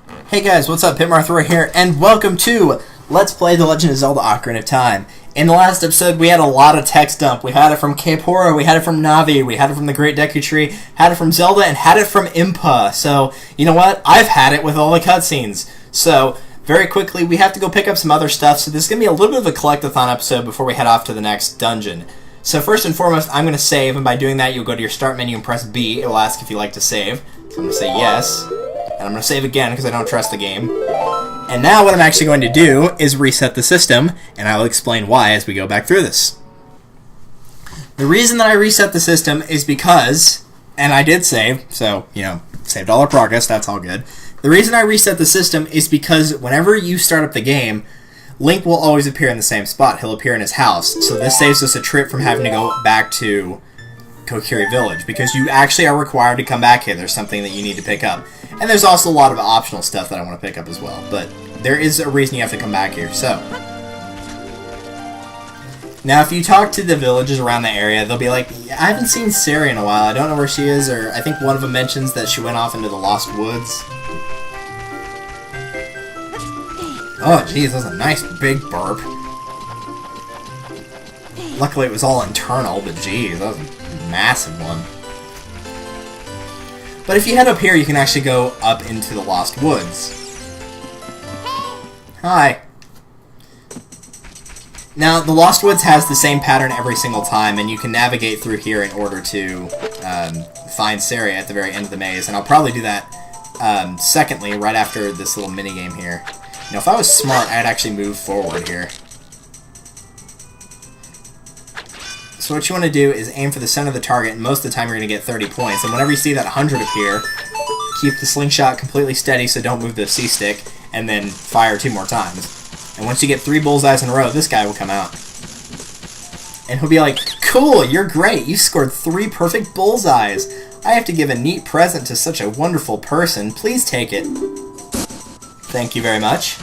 Hey guys, what's up? Pitmarthra here, and welcome to Let's Play The Legend of Zelda Ocarina of Time. In the last episode, we had a lot of text dump. We had it from Cape Horror, we had it from Navi, we had it from the Great Deku Tree, had it from Zelda, and had it from Impa. So, you know what? I've had it with all the cutscenes. So, very quickly, we have to go pick up some other stuff, so this is going to be a little bit of a collectathon episode before we head off to the next dungeon. So first and foremost, I'm going to save, and by doing that, you'll go to your start menu and press B. It will ask if you like to save. So I'm going to say yes, and I'm going to save again because I don't trust the game. And now what I'm actually going to do is reset the system, and I will explain why as we go back through this. The reason that I reset the system is because, and I did save, so, you know, saved all our progress, that's all good. The reason I reset the system is because whenever you start up the game, Link will always appear in the same spot. He'll appear in his house, so this saves us a trip from having to go back to Kokiri Village, because you actually are required to come back here. There's something that you need to pick up. And there's also a lot of optional stuff that I want to pick up as well, but there is a reason you have to come back here. So, now if you talk to the villagers around the area, they'll be like, I haven't seen Saria in a while, I don't know where she is, or I think one of them mentions that she went off into the Lost Woods. Oh, geez, that was a nice big burp. Luckily, it was all internal, but geez, that was a massive one. But if you head up here, you can actually go up into the Lost Woods. Hi. Now, the Lost Woods has the same pattern every single time, and you can navigate through here in order to find Saria at the very end of the maze, and I'll probably do that secondly, right after this little minigame here. Now, if I was smart, I'd actually move forward here. So what you want to do is aim for the center of the target, and most of the time you're going to get 30 points. And whenever you see that 100 appear, keep the slingshot completely steady so don't move the C-stick, and then fire 2 more times. And once you get 3 bullseyes in a row, this guy will come out. And he'll be like, cool, you're great, you scored 3 perfect bullseyes. I have to give a neat present to such a wonderful person. Please take it. Thank you very much.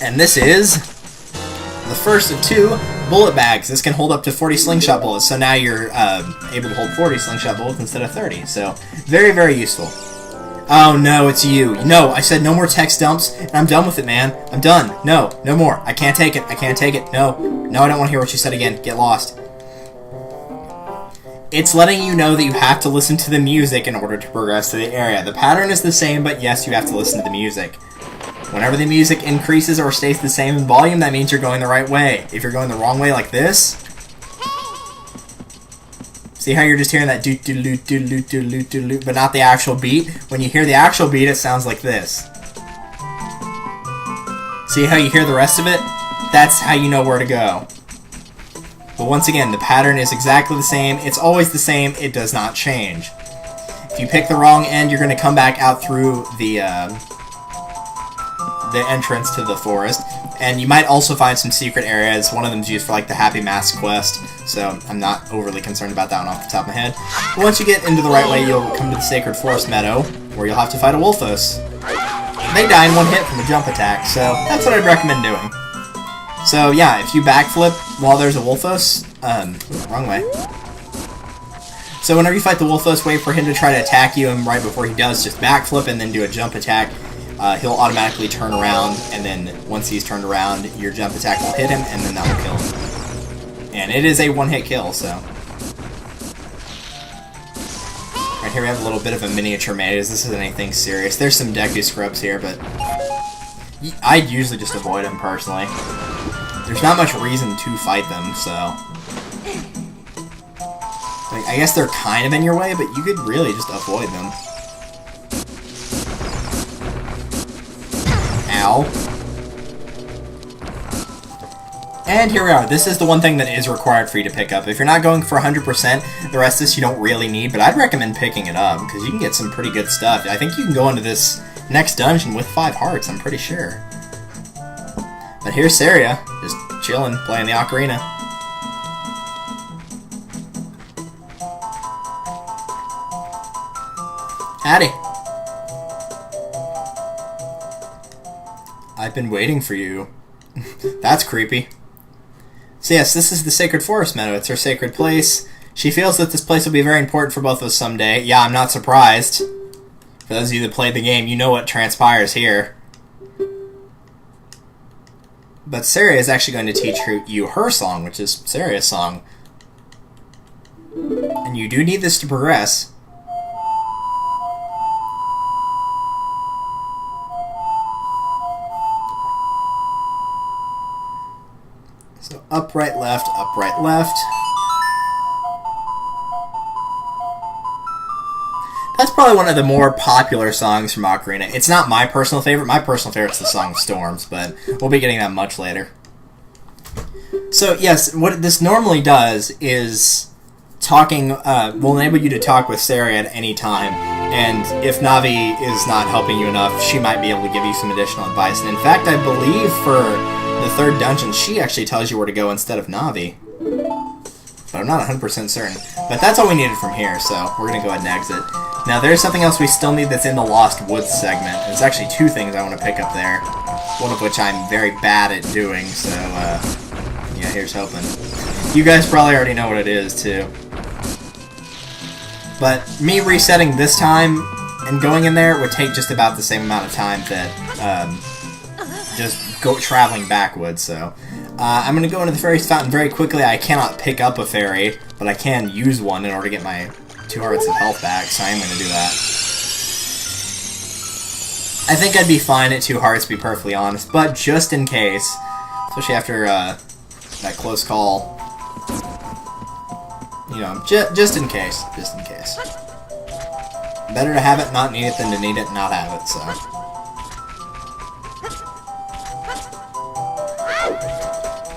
And this is the first of 2 bullet bags. This can hold up to 40 slingshot bullets, so now you're able to hold 40 slingshot bullets instead of 30. So, very, very useful. Oh no, it's you. No, I said no more text dumps, and I'm done with it, man. I'm done. No, no more. I can't take it. I can't take it. No. No, I don't want to hear what you said again. Get lost. It's letting you know that you have to listen to the music in order to progress to the area. The pattern is the same, but yes, you have to listen to the music. Whenever the music increases or stays the same in volume, that means you're going the right way. If you're going the wrong way like this, see how you're just hearing that doot-doot-doot-doot-doot-doot-doot, but not the actual beat? When you hear the actual beat, it sounds like this. See how you hear the rest of it? That's how you know where to go. But once again, the pattern is exactly the same. It's always the same. It does not change. If you pick the wrong end, you're going to come back out through the entrance to the forest. And you might also find some secret areas. One of them is used for like the Happy Mask quest, so I'm not overly concerned about that one off the top of my head. But once you get into the right way, you'll come to the Sacred Forest Meadow, where you'll have to fight a Wolfos. They die in 1 hit from a jump attack, so that's what I'd recommend doing. So yeah, if you backflip while there's a Wolfos, wrong way. So whenever you fight the Wolfos, wait for him to try to attack you, and right before he does, just backflip and then do a jump attack. He'll automatically turn around, and then once he's turned around, your jump attack will hit him, and then that will kill him. And it is a 1-hit kill, so. Right here we have a little bit of a miniature maze. This isn't anything serious. There's some Deku scrubs here, but I'd usually just avoid them, personally. There's not much reason to fight them, so. Like, I guess they're kind of in your way, but you could really just avoid them. Ow. And here we are. This is the one thing that is required for you to pick up. If you're not going for 100%, the rest of this you don't really need, but I'd recommend picking it up, because you can get some pretty good stuff. I think you can go into this next dungeon with 5 hearts, I'm pretty sure. But here's Saria, just chilling, playing the ocarina. Howdy. I've been waiting for you. That's creepy. So yes, this is the Sacred Forest Meadow. It's her sacred place. She feels that this place will be very important for both of us someday. Yeah, I'm not surprised. For those of you that played the game, you know what transpires here. But Saria is actually going to teach you her song, which is Saria's song. And you do need this to progress. So up, right, left, up, right, left. That's probably one of the more popular songs from Ocarina. It's not my personal favorite. My personal favorite is the song Storms, but we'll be getting that much later. So yes, what this normally does is talking will enable you to talk with Saria at any time, and if Navi is not helping you enough, she might be able to give you some additional advice. And in fact, I believe for the third dungeon, she actually tells you where to go instead of Navi. But I'm not 100% certain. But that's all we needed from here, so we're going to go ahead and exit. Now, there's something else we still need that's in the Lost Woods segment. There's actually two things I want to pick up there, one of which I'm very bad at doing, so, yeah, here's hoping. You guys probably already know what it is, too. But me resetting this time and going in there would take just about the same amount of time that, just traveling backwards, so... I'm going to go into the fairy's fountain very quickly. I cannot pick up a fairy, but I can use one in order to get my 2 hearts of health back, so I am going to do that. I think I'd be fine at 2 hearts, to be perfectly honest, but just in case, especially after that close call, you know, just in case. Better to have it, not need it, than to need it, not have it, so...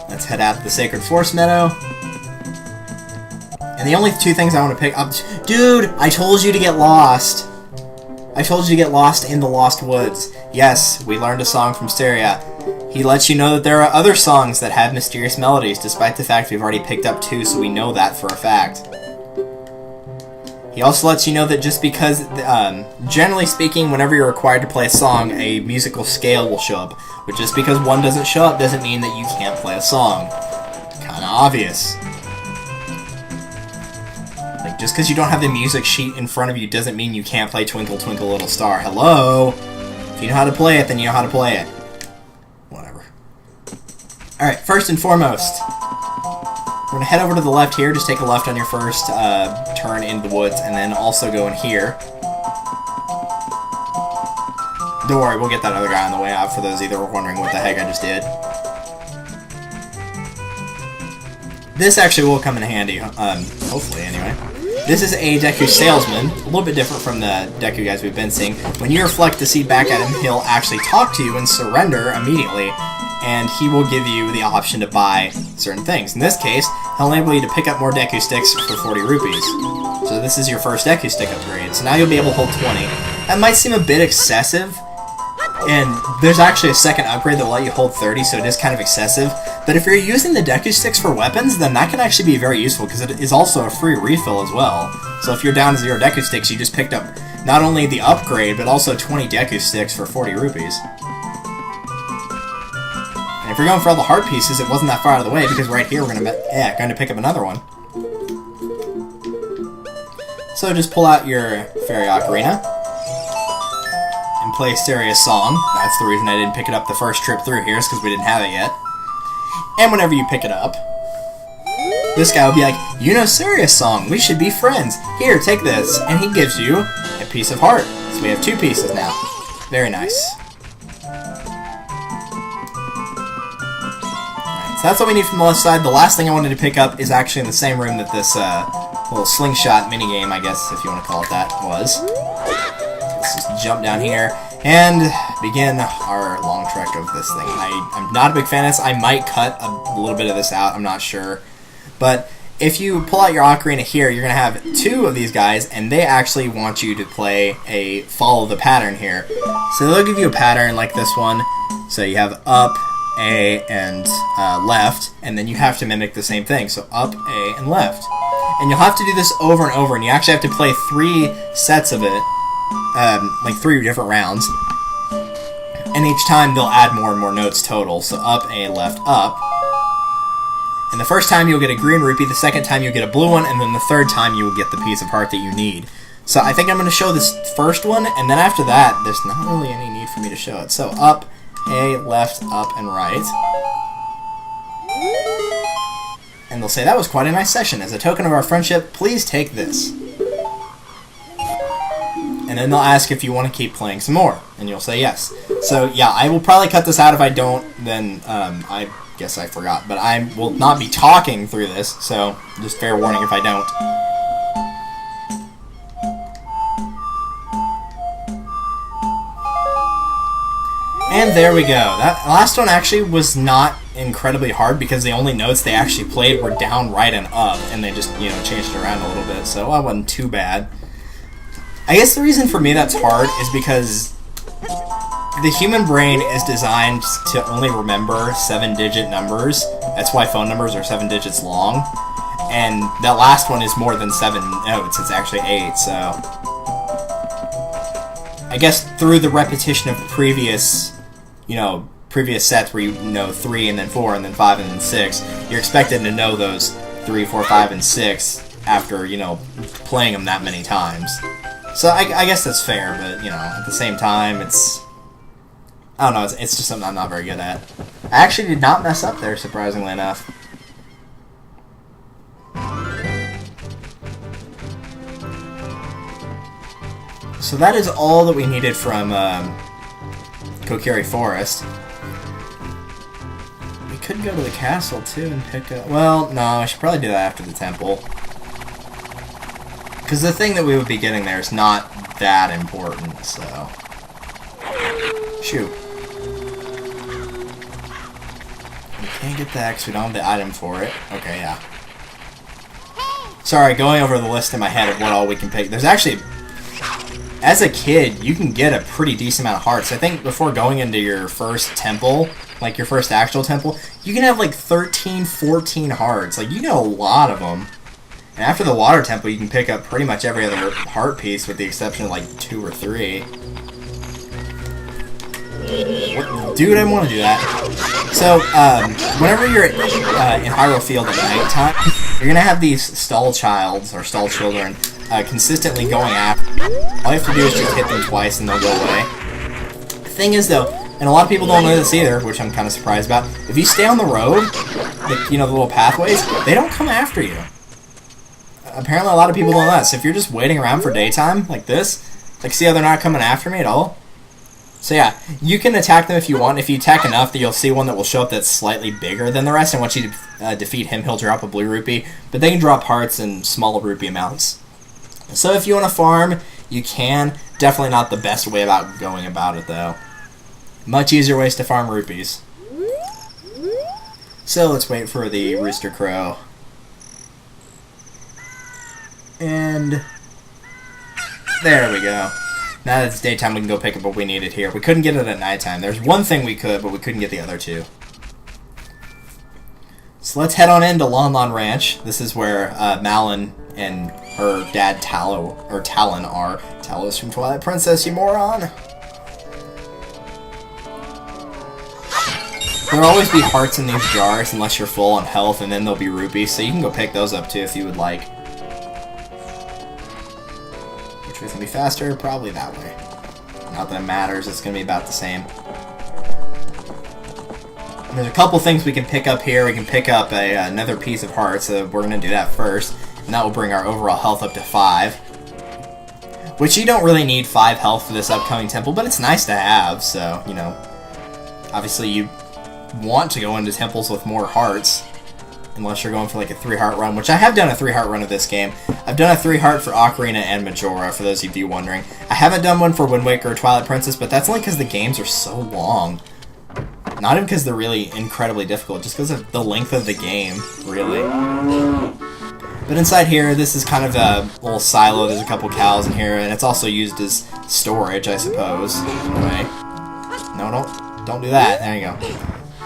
Let's head out to the Sacred Forest Meadow. And the only 2 things I want to pick up... Dude, I told you to get lost. I told you to get lost in the Lost Woods. Yes, we learned a song from Saria. He lets you know that there are other songs that have mysterious melodies, despite the fact we've already picked up 2, so we know that for a fact. He also lets you know that just because, generally speaking, whenever you're required to play a song, a musical scale will show up. But just because one doesn't show up doesn't mean that you can't play a song. Kinda obvious. Like, just because you don't have the music sheet in front of you doesn't mean you can't play Twinkle Twinkle Little Star. Hello? If you know how to play it, then you know how to play it. Whatever. Alright, first and foremost, we're going to head over to the left here. Just take a left on your first turn into the woods, and then also go in here. Don't worry, we'll get that other guy on the way out for those of you that were wondering what the heck I just did. This actually will come in handy, hopefully anyway. This is a Deku Salesman, a little bit different from the Deku guys we've been seeing. When you reflect to see back at him, he'll actually talk to you and surrender immediately, and he will give you the option to buy certain things. In this case, he'll enable you to pick up more Deku Sticks for 40 rupees. So this is your first Deku Stick upgrade, so now you'll be able to hold 20. That might seem a bit excessive, and there's actually a second upgrade that will let you hold 30, so it is kind of excessive. But if you're using the Deku Sticks for weapons, then that can actually be very useful, because it is also a free refill as well. So if you're down to 0 Deku Sticks, you just picked up not only the upgrade, but also 20 Deku Sticks for 40 rupees. And if you're going for all the heart pieces, it wasn't that far out of the way, because right here we're going to pick up another one. So just pull out your Fairy Ocarina and play Saria's song. That's the reason I didn't pick it up the first trip through here, is because we didn't have it yet. And whenever you pick it up, this guy will be like, you know Saria's song, we should be friends. Here, take this. And he gives you a piece of heart. So we have 2 pieces now. Very nice. Alright, so that's all we need from the left side. The last thing I wanted to pick up is actually in the same room that this little slingshot minigame, I guess, if you want to call it that, was. Let's just jump down here and begin our long trek of this thing. I'm not a big fan of this. I might cut a little bit of this out, I'm not sure. But if you pull out your ocarina here, you're going to have 2 of these guys, and they actually want you to play a follow the pattern here. So they'll give you a pattern like this one. So you have up, A, and left, and then you have to mimic the same thing. So up, A, and left. And you'll have to do this over and over, and you actually have to play 3 sets of it. Like 3 different rounds, and each time they'll add more and more notes total. So up, A, left, up. And the first time you'll get a green rupee, the second time you'll get a blue one, and then the third time you will get the piece of heart that you need. So I think I'm going to show this first one, and then after that, there's not really any need for me to show it. So up, A, left, up, and right. And they'll say, that was quite a nice session. As a token of our friendship, please take this. And then they'll ask if you want to keep playing some more. And you'll say yes. So yeah, I will probably cut this out. If I don't, then I guess I forgot. But I will not be talking through this, so just fair warning if I don't. And there we go. That last one actually was not incredibly hard because the only notes they actually played were down, right, and up, and they just, you know, changed it around a little bit, so that wasn't too bad. I guess the reason for me that's hard is because the human brain is designed to only remember 7-digit numbers. That's why phone numbers are 7 digits long, and that last one is more than 7 notes. It's actually 8, so I guess through the repetition of previous sets where you know 3 and then 4 and then 5 and then 6, you're expected to know those 3, 4, 5, and 6 after, you know, playing them that many times. So I guess that's fair, but, you know, at the same time, I don't know, it's just something I'm not very good at. I actually did not mess up there, surprisingly enough. So that is all that we needed from Kokiri Forest. We could go to the castle, too, and pick up... Well, no, I should probably do that after the temple. Because the thing that we would be getting there is not that important, so... Shoot. We can't get that because we don't have the item for it. Okay, yeah. Sorry, going over the list in my head of what all we can pick. There's actually... As a kid, you can get a pretty decent amount of hearts. I think before going into your first temple, like your first actual temple, you can have like 13, 14 hearts. Like, you get a lot of them. And after the water temple, you can pick up pretty much every other heart piece with the exception of like 2 or 3. What? Dude, I want to do that. So, whenever you're in Hyrule Field at nighttime, you're going to have these stall childs, or stall children, consistently going after you. All you have to do is just hit them twice and they'll go away. The thing is, though, and a lot of people don't know this either, which I'm kind of surprised about, if you stay on the road, like, you know, the little pathways, they don't come after you. Apparently a lot of people don't know that. So if you're just waiting around for daytime, like this, like, see how they're not coming after me at all? So yeah, you can attack them if you want. If you attack enough, you'll see one that will show up that's slightly bigger than the rest, and once you defeat him, he'll drop a blue rupee. But they can drop hearts in small rupee amounts. So if you want to farm, you can. Definitely not the best way about going about it, though. Much easier ways to farm rupees. So let's wait for the rooster crow. And there we go. Now that it's daytime, we can go pick up what we needed here. We couldn't get it at nighttime. There's one thing we could, but we couldn't get the other two. So let's head on into Lon Lon Ranch. This is where Malon and her dad Talon are. Talos from Twilight Princess, you moron! There'll always be hearts in these jars unless you're full on health, and then there'll be rupees, so you can go pick those up too if you would like. Which way's gonna be faster? Probably that way. Not that it matters, it's gonna be about the same. And there's a couple things we can pick up here. We can pick up another piece of heart, so we're gonna do that first. And that will bring our overall health up to 5. Which you don't really need 5 health for this upcoming temple, but it's nice to have, so, you know. Obviously you want to go into temples with more hearts. Unless you're going for like a 3-heart run, which I have done a 3-heart run of this game. I've done a 3-heart for Ocarina and Majora, for those of you wondering. I haven't done one for Wind Waker or Twilight Princess, but that's only because the games are so long. Not even because they're really incredibly difficult, just because of the length of the game, really. But inside here, this is kind of a little silo. There's a couple cows in here, and it's also used as storage, I suppose, in a way. No, don't do that. There you go.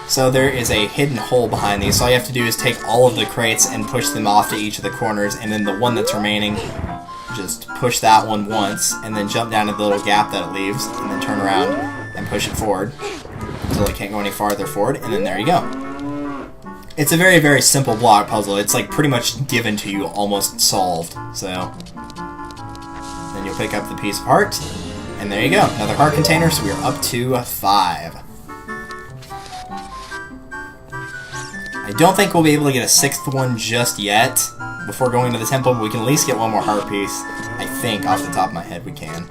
So there is a hidden hole behind these, so all you have to do is take all of the crates and push them off to each of the corners, and then the one that's remaining, just push that one once, and then jump down to the little gap that it leaves, and then turn around and push it forward until it can't go any farther forward, and then there you go. It's a very, very simple block puzzle. It's like pretty much given to you, almost solved, so... and you'll pick up the piece of heart. And there you go, another heart container, so we are up to 5. I don't think we'll be able to get a 6th one just yet before going to the temple, but we can at least get one more heart piece. I think, off the top of my head, we can.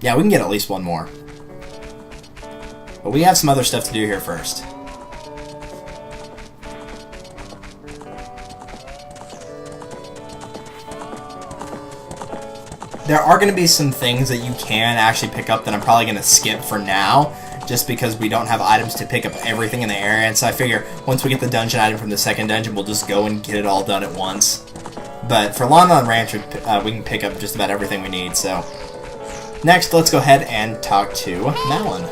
Yeah, we can get at least one more. But we have some other stuff to do here first. There are going to be some things that you can actually pick up that I'm probably going to skip for now, just because we don't have items to pick up everything in the area, and so I figure once we get the dungeon item from the second dungeon, we'll just go and get it all done at once. But for Lon Lon Ranch, we can pick up just about everything we need, so... Next, let's go ahead and talk to Malon.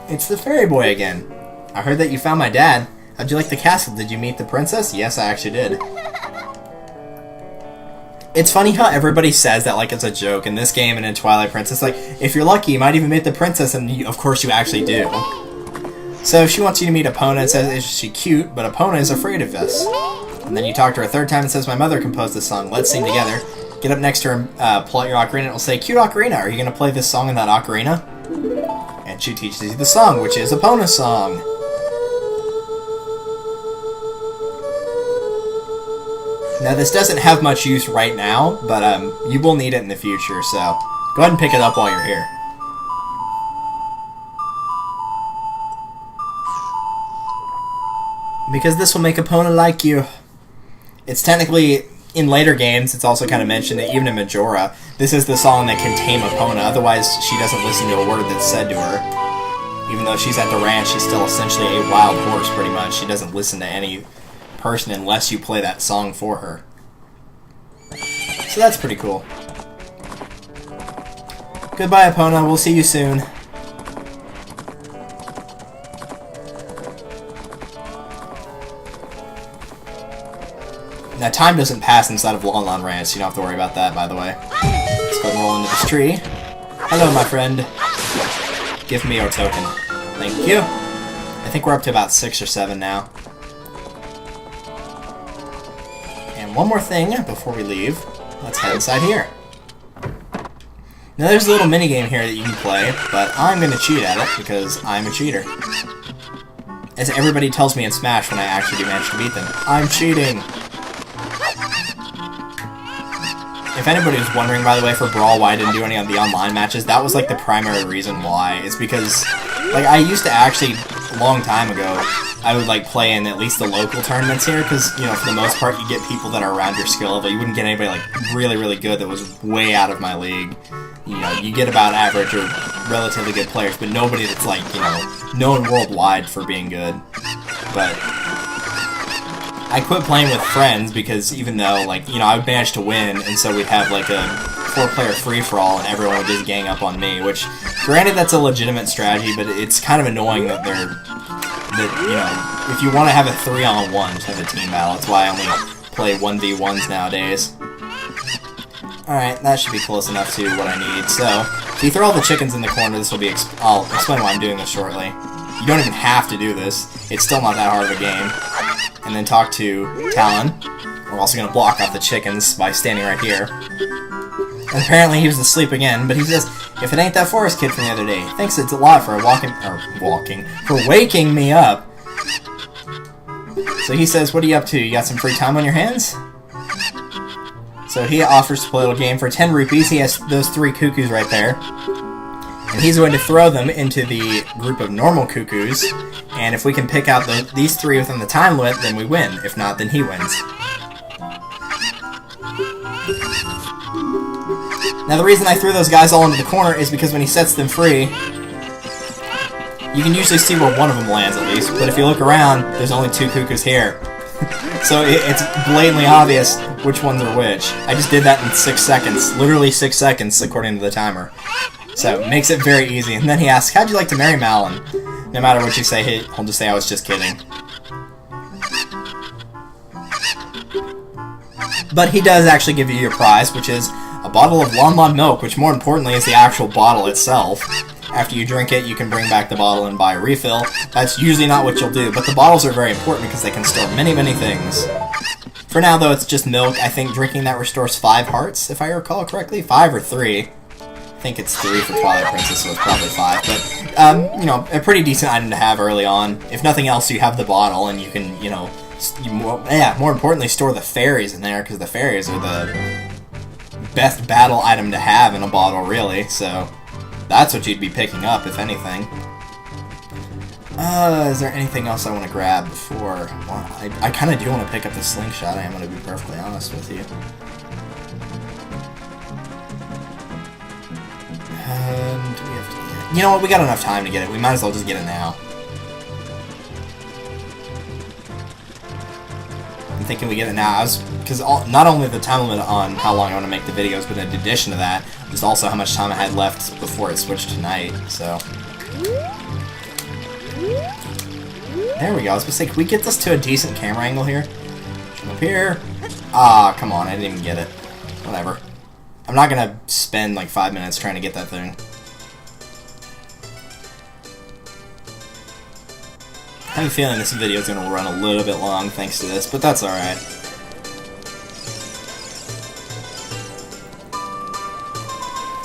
It's the fairy boy again. I heard that you found my dad. How'd you like the castle? Did you meet the princess? Yes, I actually did. It's funny how everybody says that like it's a joke in this game and in Twilight Princess. Like, if you're lucky, you might even meet the princess, and you, of course you actually do. So she wants you to meet Epona and says, is she cute, but Epona is afraid of us. And then you talk to her a third time and says, my mother composed this song, let's sing together. Get up next to her and pull out your ocarina, and it'll say, cute ocarina, are you going to play this song in that ocarina? And she teaches you the song, which is Epona's song. Now, this doesn't have much use right now, but you will need it in the future, so go ahead and pick it up while you're here. Because this will make Epona like you. It's technically, in later games, it's also kind of mentioned that even in Majora, this is the song that can tame Epona, otherwise she doesn't listen to a word that's said to her. Even though she's at the ranch, she's still essentially a wild horse, pretty much. She doesn't listen to any person unless you play that song for her. So that's pretty cool. Goodbye, Epona. We'll see you soon. Now, time doesn't pass inside of Lon Lon Ranch, so you don't have to worry about that, by the way. Let's go and roll into this tree. Hello, my friend. Give me your token. Thank you. I think we're up to about 6 or 7 now. And one more thing before we leave. Let's head inside here. Now there's a little minigame here that you can play, but I'm going to cheat at it because I'm a cheater. As everybody tells me in Smash when I actually do manage to beat them. I'm cheating! If anybody was wondering, by the way, for Brawl why I didn't do any of the online matches, that was like the primary reason why. It's because, like, I used to actually, a long time ago, I would like play in at least the local tournaments here, because, you know, for the most part, you get people that are around your skill level. You wouldn't get anybody like really, really good that was way out of my league. You know, you get about average or relatively good players, but nobody that's like, you know, known worldwide for being good. But I quit playing with friends because even though, like, you know, I managed to win, and so we'd have like a 4-player free-for-all and everyone would just gang up on me, which, granted, that's a legitimate strategy, but it's kind of annoying that you know, if you want to have a 3-on-1, just have a team battle. That's why I only play 1v1s nowadays. Alright, that should be close enough to what I need. So, if you throw all the chickens in the corner, this will be... I'll explain why I'm doing this shortly. You don't even have to do this. It's still not that hard of a game. And then talk to Talon. We're also going to block off the chickens by standing right here. And apparently he was asleep again, but he says, if it ain't that forest kid from the other day, thanks a lot for for waking me up. So he says, what are you up to? You got some free time on your hands? So he offers to play a little game for 10 rupees. He has those 3 cuckoos right there. And he's going to throw them into the group of normal cuckoos. And if we can pick out these 3 within the time limit, then we win. If not, then he wins. Now the reason I threw those guys all into the corner is because when he sets them free, you can usually see where one of them lands at least, but if you look around, there's only 2 cuckoos here. So it's blatantly obvious which ones are which. I just did that in 6 seconds, literally 6 seconds according to the timer. So it makes it very easy. And then he asks, how'd you like to marry Malon? No matter what you say, he'll just say, I was just kidding. But he does actually give you your prize, which is a bottle of Lon Lon milk, which more importantly is the actual bottle itself. After you drink it, you can bring back the bottle and buy a refill. That's usually not what you'll do, but the bottles are very important because they can store many, many things. For now, though, it's just milk. I think drinking that restores 5 hearts, if I recall correctly. 5 or 3. I think it's 3 for Twilight Princess, so it's probably 5. But, you know, a pretty decent item to have early on. If nothing else, you have the bottle, and you can, you know, more importantly, store the fairies in there, because the fairies are the best battle item to have in a bottle, really. So that's what you'd be picking up, if anything. Is there anything else I want to grab before? Well, I kind of do want to pick up the slingshot, I am going to be perfectly honest with you. And we have to... You know what, we got enough time to get it. We might as well just get it now. I'm thinking we get it now, because not only the time limit on how long I want to make the videos, but in addition to that, just also how much time I had left before it switched to night, so... There we go. I was going to say, can we get this to a decent camera angle here? Come up here. Ah, come on. I didn't even get it. Whatever. I'm not going to spend like 5 minutes trying to get that thing. I have a feeling this video is going to run a little bit long thanks to this, but that's alright.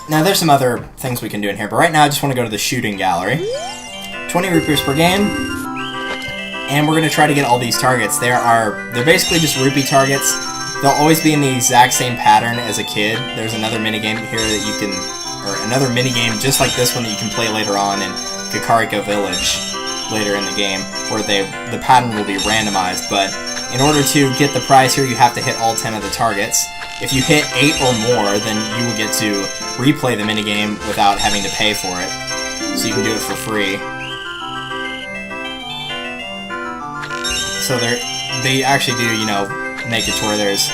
Now, there's some other things we can do in here, but right now I just want to go to the shooting gallery. 20 rupees per game, and we're going to try to get all these targets. They're basically just rupee targets. They'll always be in the exact same pattern as a kid. There's another minigame here that you can, or another minigame just like this one that you can play later on in Kakariko Village later in the game, where the pattern will be randomized, but in order to get the prize here, you have to hit all 10 of the targets. If you hit 8 or more, then you will get to replay the minigame without having to pay for it, so you can do it for free. So they actually do, you know, make it to where there's,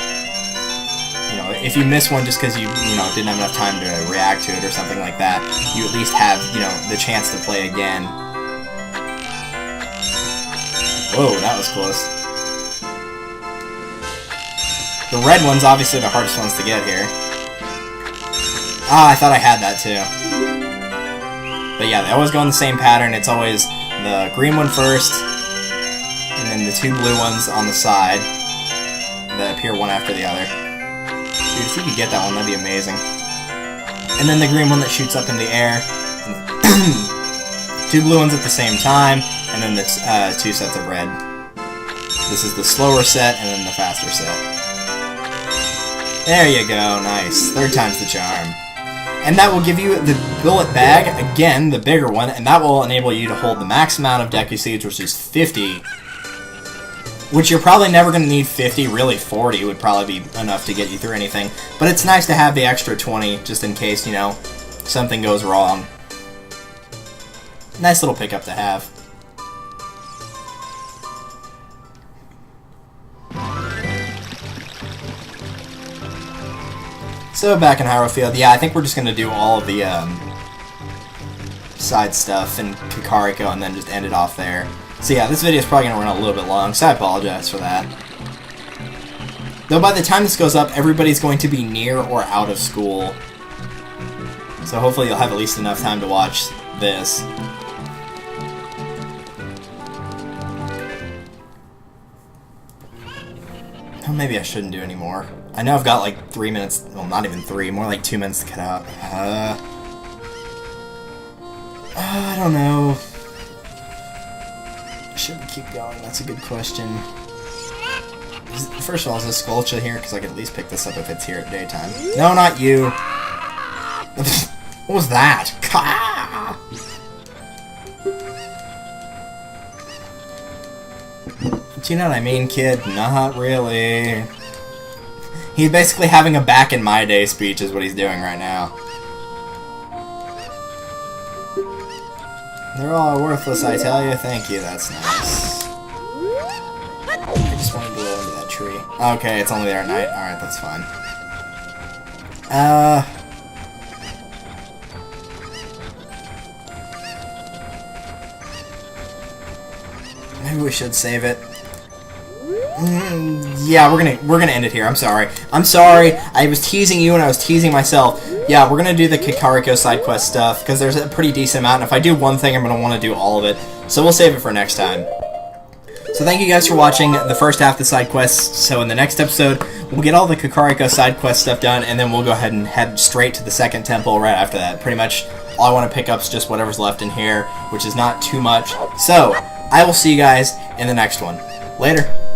you know, if you miss one just because you know, didn't have enough time to react to it or something like that, you at least have, you know, the chance to play again. Whoa, that was close. The red one's obviously the hardest ones to get here. Ah, I thought I had that too. But yeah, they always go in the same pattern. It's always the green one first, and then the 2 blue ones on the side that appear one after the other. Dude, if you could get that one, that'd be amazing. And then the green one that shoots up in the air. 2 blue ones at the same time, and then the 2 sets of red. This is the slower set, and then the faster set. There you go, nice. 3rd time's the charm. And that will give you the bullet bag, again, the bigger one, and that will enable you to hold the max amount of Deku Seeds, which is 50. Which you're probably never going to need 50, really 40 would probably be enough to get you through anything. But it's nice to have the extra 20, just in case, you know, something goes wrong. Nice little pickup to have. So back in Hyrule Field, yeah, I think we're just going to do all of the side stuff in Kakariko and then just end it off there. So yeah, this video is probably going to run a little bit long, so I apologize for that. Though by the time this goes up, everybody's going to be near or out of school. So hopefully you'll have at least enough time to watch this. Oh, maybe I shouldn't do any more. I know I've got like 3 minutes, well not even 3, more like 2 minutes to cut out. I don't know. Should we keep going? That's a good question. First of all, is this Squelcha here? Because I could at least pick this up if it's here at daytime. No, not you! What was that? Do you know what I mean, kid? Not really. He's basically having a back in my day speech is what he's doing right now. They're all worthless, I tell you. Thank you, that's nice. I just wanted to blow into that tree. Okay, it's only there at night. Alright, that's fine. Maybe we should save it. Yeah, we're gonna end it here. I'm sorry. I'm sorry. I was teasing you and I was teasing myself. Yeah, we're gonna do the Kakariko side quest stuff because there's a pretty decent amount. And if I do one thing, I'm gonna want to do all of it. So we'll save it for next time. So thank you guys for watching the first half of the side quests. So in the next episode, we'll get all the Kakariko side quest stuff done, and then we'll go ahead and head straight to the second temple right after that. Pretty much all I want to pick up is just whatever's left in here, which is not too much. So I will see you guys in the next one. Later.